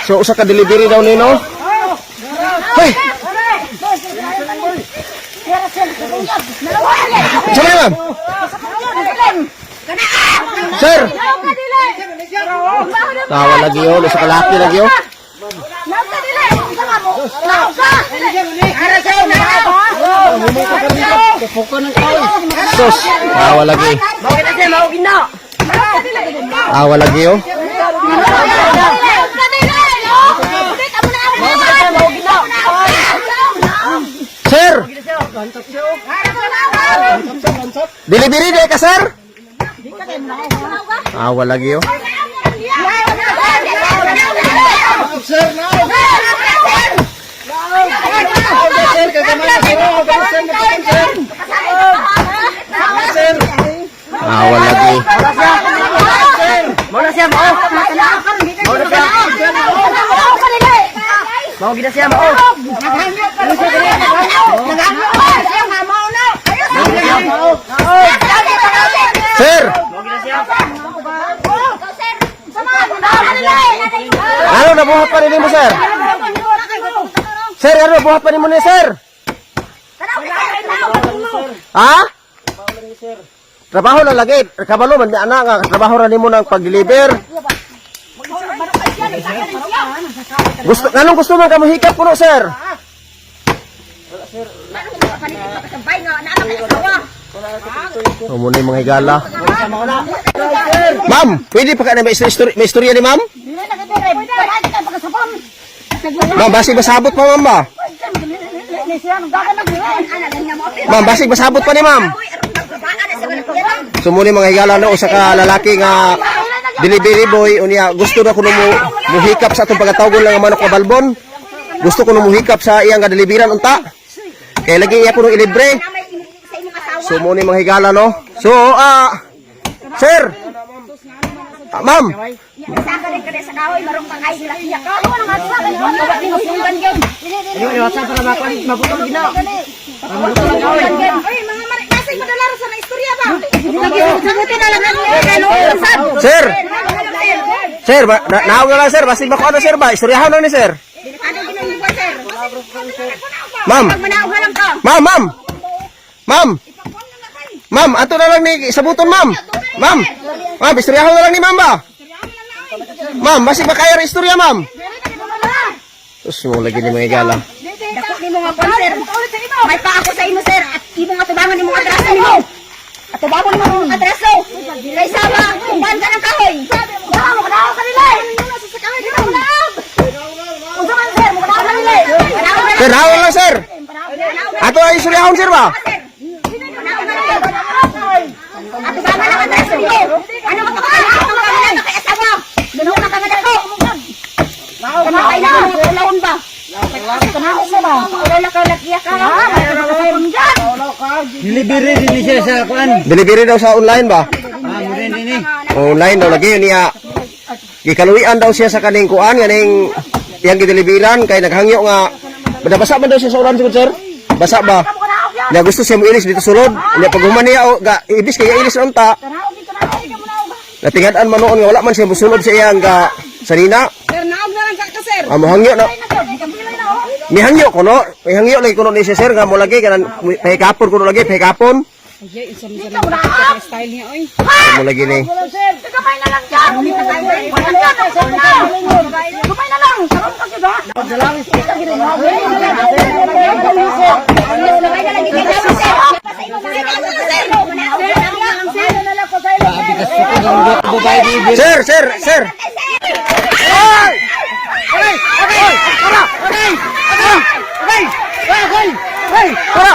So usa ka delivery daw nino. Hoy. Sama ma'am. Sir. Tawa lagi yo, sa kalaki lagi yo. Sus, tawa lagi. Tawa lagi yo. Sir. Delivery deh ka sir? Tawa lagi yo. Awal lagi. Mau na siya mo. Mau gina siya mo. Sir. Ano nabuhat pa rin mo sir? Sir, ano nabuhat pa rin mo ni sir? Ha? Trabaho na lagi. Kabalo man ana nga trabaho ra nimo nang pag-deliver. Anong gusto man kamo hikap kuno sir? Muna yung mga higala. Ma'am, pwede pa ka na may istorya ni ma'am? Ma'am, basig basabot pa ma'am ba? Ma'am, basig basabot pa ni ma'am? So muna yung mga higala na usa ka lalaki nga delivery boy unya gusto na kuno mo muhikap sa atong pagatawgon lang ang manok na balbon. Gusto ko na muhikap sa iyang kadeliveran unta. Kaya lagi iya kuno ilibre. So muna yung mga higala no. So sir. Ma'am. Sir. Sir, nahaw na lang sir, basig ba ko ano sir ba? Istoryahan na ni sir. Ma'am. Ma'am, ma'am. Ma'am. Ma'am, ato na lang ni sabuton ma'am. Ma'am. Ma'am, istoryahan na lang ni ma'am ba? Ma'am, basig ba kaya istorya ma'am? Terus mo lagi ni mga higala. Dako ni mo nga po sir. May pa ako sa imo sir at imo nga tubangan ni mo atraso nimo. At tubangan ni mo atraso. Kay sama, kumban ka ng kahoy. Dako mo daw kanila. Sa kahoy dito mo daw. Unsa man sir, mo daw kanila. Sir, hawal lang sir. Ato ay istoryahon sir ba? At tubangan ng atraso nimo. Ano mo ka kanila kay asawa? Duno na ka nga dako. Kamatay na, ulawon ba? Kanako sa ba? Ulala ka lakiya ka. Delivery din siya sa kuan. Delivery daw sa online ba? Muna ini. Online daw lagi niya. Gikaluwian daw siya sa kaning kuan kaning iyang gideliveran kay naghangyo nga basa man daw siya sa ulan sigud sir. Basa ba? Niya gusto siya moilis dito sulod. Niya pag human niya ibis kay ilis na unta. Natingad-an man noon nga wala man siya mosulod sa iyang sanina. Sir, naog na lang ka sir. Hangyo na. Mihangyo ko no. Mihangyo lagi ko no ni sir nga mo lagi kanan pahikapon ko no lagi pahikapon. Ay, isang style niya oy. Mo lagi ni. Gamay na lang diyan. Gamay na lang. Sarap ka ba? Dalawin sa kita gid. Gamay na lang gid sir. Sir, sir, sir. Ay! Okay, okay, para, okay, okay, okay, okay, Para!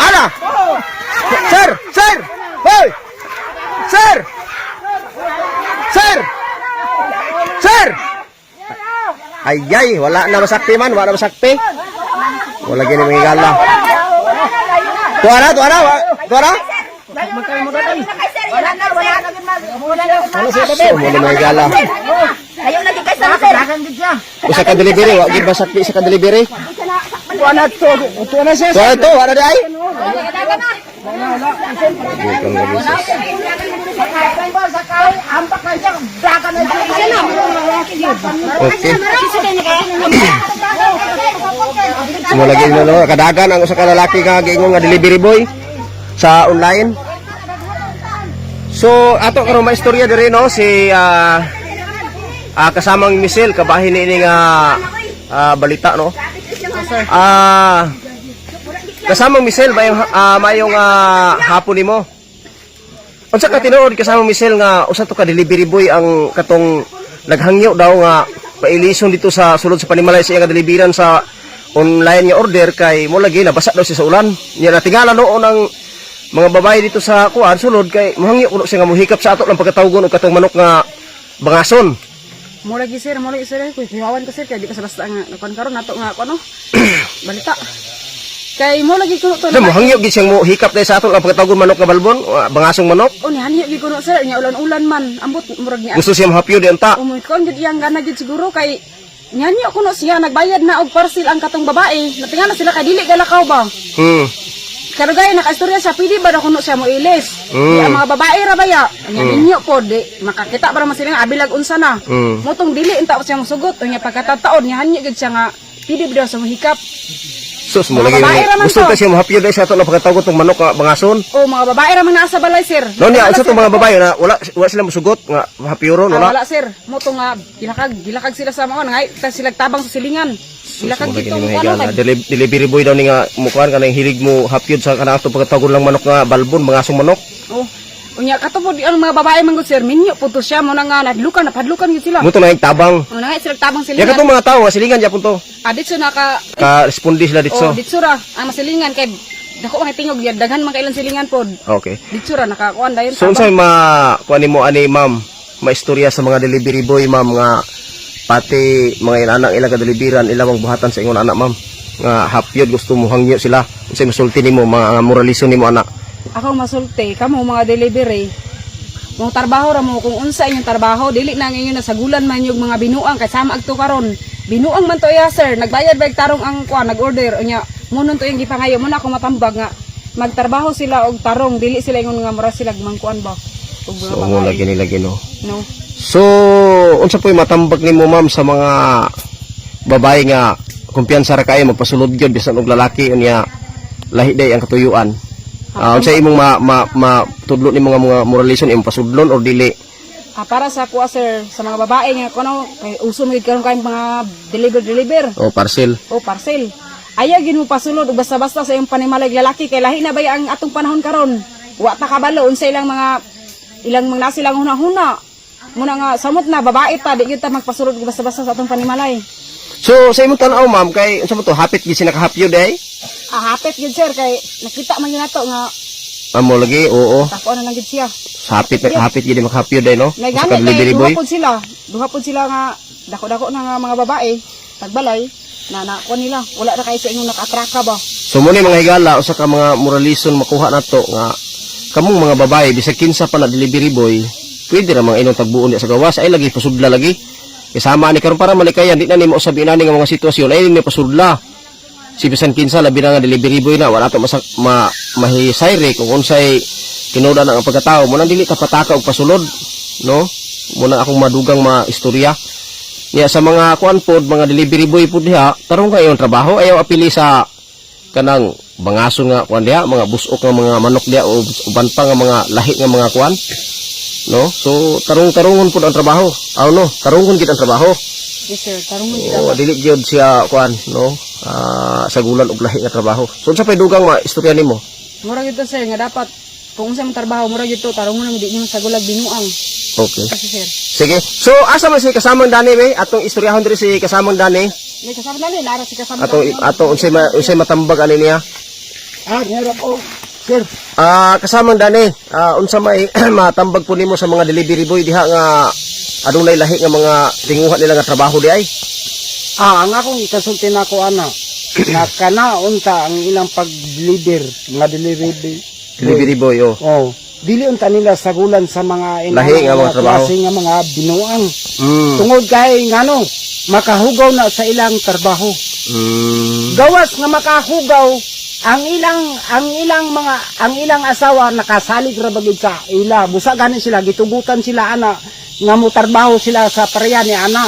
Ana! Sir! Sir! Hoy! Sir! Sir! Sir! Ayay, wala na masakti man, wala na masakti. Wala gini mga higala. Tuara, tuara, tuara. Wala na So, mo na mga higala. Ayaw lagi kay sa sir. Usa ka delivery, wa gid masakti sa ka delivery. Tuana to, tuana siya. So ito, wala di ay. Okay. Mo lagi na no, kadagan ang usa ka lalaki nga giingon nga delivery boy sa online. So ato karon maistorya diri no si kasamang Michelle kabahin ni nga balita no. Kasamang Michelle mayong hapon nimo. Unsa ka tinuod kasamang Michelle nga usa to ka delivery boy ang katong naghangyo daw nga pailison dito sa sulod sa Panimalay sa iyang deliveran sa online nga order kay mo lagi nabasa daw siya sa ulan. Nya natingala noon ang mga babae dito sa kuan sulod kay mohangyo kuno siya nga mohikap sa ato lang pagkatawgon og katong manok nga bangason. Mula sir, ko hiwawan ko sir kay di ka sa basta nga nakon karon nato nga ano balita. Kay mo lagi kuno to. Mo hangyo gid siyang mo hikap dai sa ato ang pagkatawgon manok nga balbon, bangasong manok. O ni hanyo gid kuno sir, nya ulan-ulan man ambot murag niya. Gusto siya mahapyo di anta. Kon gid iyang gana gid siguro kay nyanyo kuno siya nagbayad na og parcel ang katong babae. Natingala sila kay dili galakaw ba. Pero gaya nakaistorya siya, pwede ba na kuno siya mo ilis? Ang mga babae ra baya, nya ninyo po di makakita para man sila nga abilag unsa na. Motong dili unta siya mosugot, nya pagkatataon nya hanyo gid siya nga pwede ba daw sa mohikap. Sus mo lagi gusto ka siya mahapyo dai sa ato lang pagkatawgon tong manok nga bangason. O mga babae ra man naa sa balay sir. No niya sa tong mga babae na wala sila mosugot nga mahapyo ron wala. Wala sir, moto nga gilakag sila sa mga nga sila tabang sa silingan. Gilakag dito Delivery boy daw ni nga mukuan kanang hilig mo hapyod sa kanang ato pagkatawgon lang manok nga balbon bangasong manok. Oh. Unya katupod ang mga babae manggod sir, minyo puto siya mo na nga napadlukan gid sila. Mo to na tabang. Mo na nga sila tabang Ya silingan. katong mga tawo nga silingan gyapon to. Ditso na Ka respondi sila ditso. Oh, ditso ra ang masilingan kay dako mga tingog ya daghan man kailan silingan pod. Okay. Ditso ra nakakuan dayon. So unsay kuan nimo ani ma'am, maistorya sa mga delivery boy ma'am nga pati mga anak ila ka deliveran ila ang buhatan sa ingon anak ma'am nga hapyod gusto mo hangyo sila unsay masulti nimo mga moralisyon nimo anak. Ako masulti kamo mga delivery. Mong trabaho ra mo kung unsa inyong trabaho dili na ngayon na sagulan man yung mga binuang kay sama agto karon. Binuang man to ya sir, nagbayad ba tarong ang kuan nag-order unya munon to yung gipangayo mo na ako matambag nga magtrabaho sila og tarong dili sila ingon nga mura sila mangkuan ba. Og mga So mo lagi nila gino. No. So unsa po'y matambag nimo ma'am sa mga babae nga kumpiyansa ra kayo magpasulod gyud bisan og lalaki unya lahi day ang katuyuan. Unsay imong matudlo nimo nga mga moralisyon imong pasudlon or dili? Para sa kuha sir sa mga babae nga kuno kay uso mo gid karon kay mga deliver. O parcel. O parcel. Ayaw gid mo pasulod og basta-basta sa imong panimalay lalaki kay lahi na ba ang atong panahon karon. Wa ta kabalo unsay ilang mga nasilang hunahuna. Muna nga samot na babae ta di gyud ta magpasulod og basta-basta sa atong panimalay. So sa imong tan-aw ma'am kay unsa mo to hapit gid sila kahapyo day? Hapit gid sir kay nakita man yun nato nga Amo lagi oo. tako na lang gid siya. Hapit gid makahapyo day no. May Sa gani delivery kay boy. duha pod sila nga dako-dako na nga mga babae tagbalay na kuha nila wala na kay sa inyong naka-atraka ba. So mo ni mga higala usa ka mga moralison makuha nato nga kamong mga babae bisag kinsa pa na delivery boy pwede ra mga inong tagbuon sa gawas ay lagi pasudla lagi. Kasama ni karon para malikayan di na nimo usabi na nga mga sitwasyon ay ni pasudla. Si bisan kinsa labi na nga delivery boy na wala to mahisayre kung unsay tinuda na ang pagkatao mo nang dili ta pataka og pasulod no mo na akong madugang maistorya niya sa mga kuan pod mga delivery boy pod diha tarong kayo trabaho ayaw apili sa kanang bangaso nga kuan diha mga busok nga mga manok diha o uban pa nga mga lahi nga mga kuan no so tarong-tarongon pod ang trabaho no tarungon gid ang trabaho. Yes sir, tarong mo gid. O dili gyud siya kuan no sagulan og lahi nga trabaho. So unsa pay dugang maistorya nimo? Mura gid to sir nga dapat kung unsa man trabaho mura gid to tarong mo di nimo sagulag binuang. Okay. Kasi sir. Sige. So asa man si kasamang Dani be? Atong istoryahon diri si kasamang Dani. May kasama na rin, lara si kasama. Atong unsay matambag ani niya? Meron po. Sir. Kasamang Dani, unsa may matambag po nimo sa mga delivery boy diha nga adunay lahi nga mga tinguha nila nga trabaho di ay? Ang akong kasulti na ko ana. Nga kana unta ang ilang pag-deliver, mga Delivery boy oh. Oh. Dili unta nila sagulan sa mga Lahi nga mga trabaho. klase nga mga binuang. Mm. Tungod kay ngano makahugaw na sa ilang trabaho. Gawas nga makahugaw ang ilang asawa nakasalig ra bagid sa ila. Busa gani sila gitugutan sila ana nga mutarbaho sila sa pareya ni ana.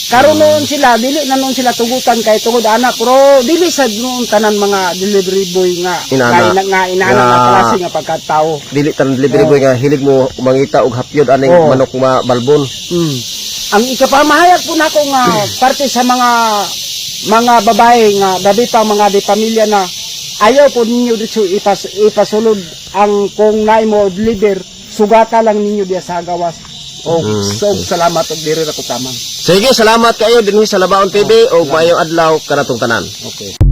Karon noon sila dili na noon sila tugutan kay tungod ana pero dili sad noon tanan mga delivery boy nga Inana. inana Nga- nga klase nga pagkatao. Dili tan delivery boy nga hilig mo mangita og hapyod aning Oo. manok nga balbon. Ang ikapamahayag po nako nga parte sa mga babae nga gabi pa mga di pamilya na ayaw po ninyo dito ipasulod ang kung naay mo deliver sugata lang ninyo diya sa gawas. O salamat og diri ra ko taman. Sige, salamat kayo dinhi sa Labaon TV og maayong adlaw kanatong tanan. Okay.